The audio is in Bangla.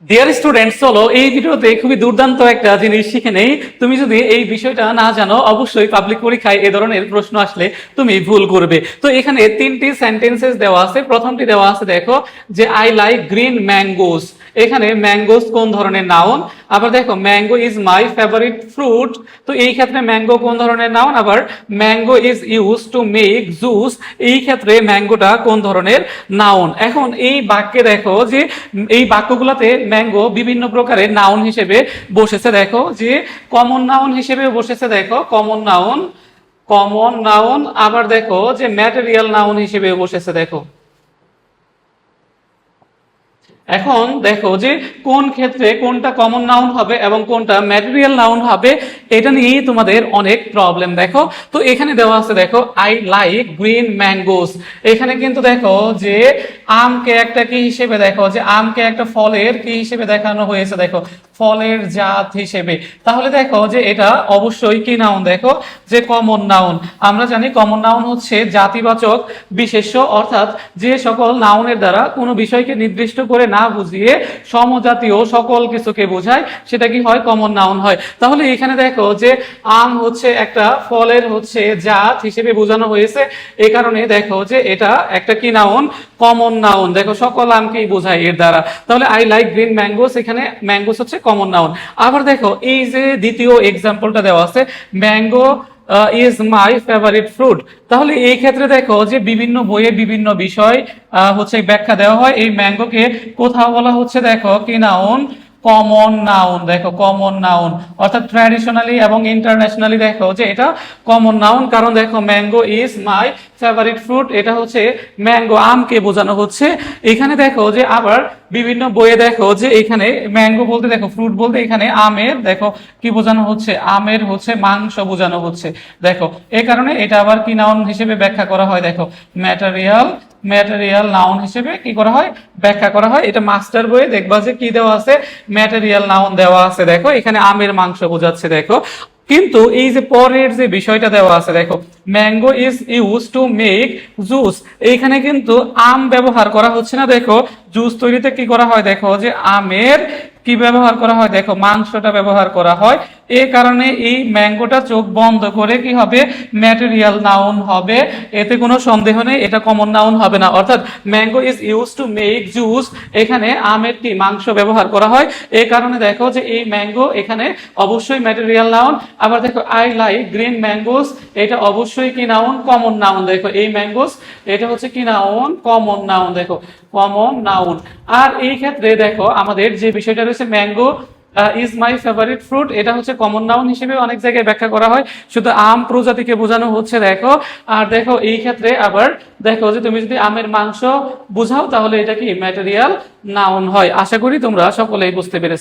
ডিয়ার স্টুডেন্টস, চলো এই ভিডিওতে খুবই দুর্দান্ত একটা জিনিস শিখে নেই। তুমি যদি এই বিষয়টা না জানো, অবশ্যই পাবলিক পরীক্ষায় এ ধরনের প্রশ্ন আসলে তুমি ভুল করবে। তো এখানে তিনটি সেন্টেন্সেস দেওয়া আছে। প্রথমটি দেওয়া আছে, দেখো যে আই লাইক গ্রিন ম্যাঙ্গোস। এখানে ম্যাঙ্গোস কোন ধরনের নাউন? আবার দেখো mango is my favourite fruit. তো এই ক্ষেত্রে ম্যাঙ্গো কোন ধরনের নাউন? আবার mango is use to make juice. এই ক্ষেত্রে ম্যাঙ্গোটা কোন ধরনের নাউন? এখন এই বাক্যে দেখো যে এই বাক্যগুলোতে ম্যাঙ্গো বিভিন্ন প্রকারের নাউন হিসেবে বসেছে। দেখো যে কমন নাউন হিসেবে বসেছে, দেখো কমন নাউন, কমন নাউন। আবার দেখো যে ম্যাটেরিয়াল নাউন হিসেবে বসেছে। দেখো এখন দেখো যে কোন ক্ষেত্রে কোনটা কমন নাউন হবে এবং কোনটা ম্যাটেরিয়াল নাউন হবে, এটা নিয়েই তোমাদের অনেক প্রবলেম। দেখো তো এখানে দেওয়া আছে, দেখো আই লাইক গ্রিন ম্যাঙ্গোস। এখানে কিন্তু দেখো যে আমকে একটা কি হিসেবে, দেখো যে আমকে একটা ফলের কি হিসেবে দেখানো হয়েছে, দেখো ফলের জাত হিসেবে। তাহলে দেখো যে এটা অবশ্যই কি নাউন? দেখো যে কমন নাউন। আমরা জানি কমন নাউন হচ্ছে জাতিবাচক বিশেষ্য, অর্থাৎ যে সকল নাউনের দ্বারা কোনো বিষয়কে নির্দিষ্ট করে না বুঝিয়ে সমজাতীয় সকল কিছুকে বোঝায়, সেটা কি হয়? কমন নাউন হয়। তাহলে এখানে দেখো যে আম হচ্ছে একটা ফলের হচ্ছে জাত হিসেবে বোঝানো হয়েছে, এই কারণে দেখো যে এটা একটা কি নাউন? Common noun. দেখো সকল আমকেই বোঝায় এর দ্বারা। তাহলে আই লাইক গ্রিন ম্যাঙ্গোস, এখানে ম্যাঙ্গোস হচ্ছে কমন নাউন। আবার দেখো এই যে দ্বিতীয় এক্সাম্পলটা দেওয়া আছে, mango is my favourite fruit. তাহলে এই ক্ষেত্রে দেখো যে বিভিন্ন বইয়ে বিভিন্ন বিষয় হচ্ছে ব্যাখ্যা দেওয়া হয়। এই ম্যাঙ্গোকে কোথাও বলা হচ্ছে, দেখো কি নাউন? Common noun. দেখো কমন নাউন, অর্থাৎ ট্র্যাডিশনালি এবং ইন্টারন্যাশনালি দেখো যে এটা কমন নাউন। কারণ দেখো mango is my favourite fruit, এটা হচ্ছে ম্যাঙ্গো আমকে বোঝানো হচ্ছে। এখানে দেখো যে আবার বিভিন্ন বইয়ে দেখো যে এখানে ম্যাঙ্গো বলতে, দেখো ফ্রুট বলতে এখানে আমের, দেখো কি বোঝানো হচ্ছে? আমের হচ্ছে মাংস বোঝানো হচ্ছে। দেখো এই কারণে এটা আবার কি নাউন হিসেবে ব্যাখ্যা করা হয়? দেখো ম্যাটেরিয়াল, ম্যাটেরিয়াল নাউন হিসেবে কি করা হয়? ব্যাখ্যা করা হয়। এটা মাস্টার বইয়ে দেখবা যে কি দেওয়া আছে? ম্যাটেরিয়াল নাউন দেওয়া আছে। দেখো এখানে আমের মাংস বোঝাচ্ছে। দেখো কিন্তু এই যে পরের যে বিষয়টা দেওয়া আছে, দেখো mango is use to make juice. এইখানে কিন্তু আম ব্যবহার করা হচ্ছে না। দেখো জুস তৈরিতে কি করা হয়? দেখো যে আমের কি ব্যবহার করা হয়? দেখো মাংসটা ব্যবহার করা হয়। এই কারণে এই ম্যাঙ্গোটা চোখ বন্ধ করে কি হবে? ম্যাটেরিয়াল নাউন হবে। এতে কোনো সন্দেহ নেই, এটা কমন নাউন হবে না। অর্থাৎ mango is use to make juice, এখানে আমের কি মাংস ব্যবহার করা হয়। এই কারণে দেখো যে এই ম্যাঙ্গো এখানে অবশ্যই ম্যাটেরিয়াল নাউন। আবার দেখো আই লাইক গ্রিন ম্যাঙ্গোস, এটা অবশ্যই কি নাউন? Common noun. দেখো এই ম্যাঙ্গোস এটা হচ্ছে কি নাউন? Common noun. দেখো কমন নাউন। আর এই ক্ষেত্রে দেখো আমাদের যে বিষয়টা রয়েছে mango is my favourite fruit, এটা হচ্ছে কমন নাউন হিসেবে অনেক জায়গায় ব্যাখ্যা করা হয়, শুধু আম প্রজাতিকে বোঝানো হচ্ছে। দেখো আর দেখো এই ক্ষেত্রে আবার দেখো যে তুমি যদি আমের মাংস বুঝাও তাহলে এটা কি ম্যাটেরিয়াল নাউন হয়। আশা করি তোমরা সকলেই বুঝতে পেরেছো।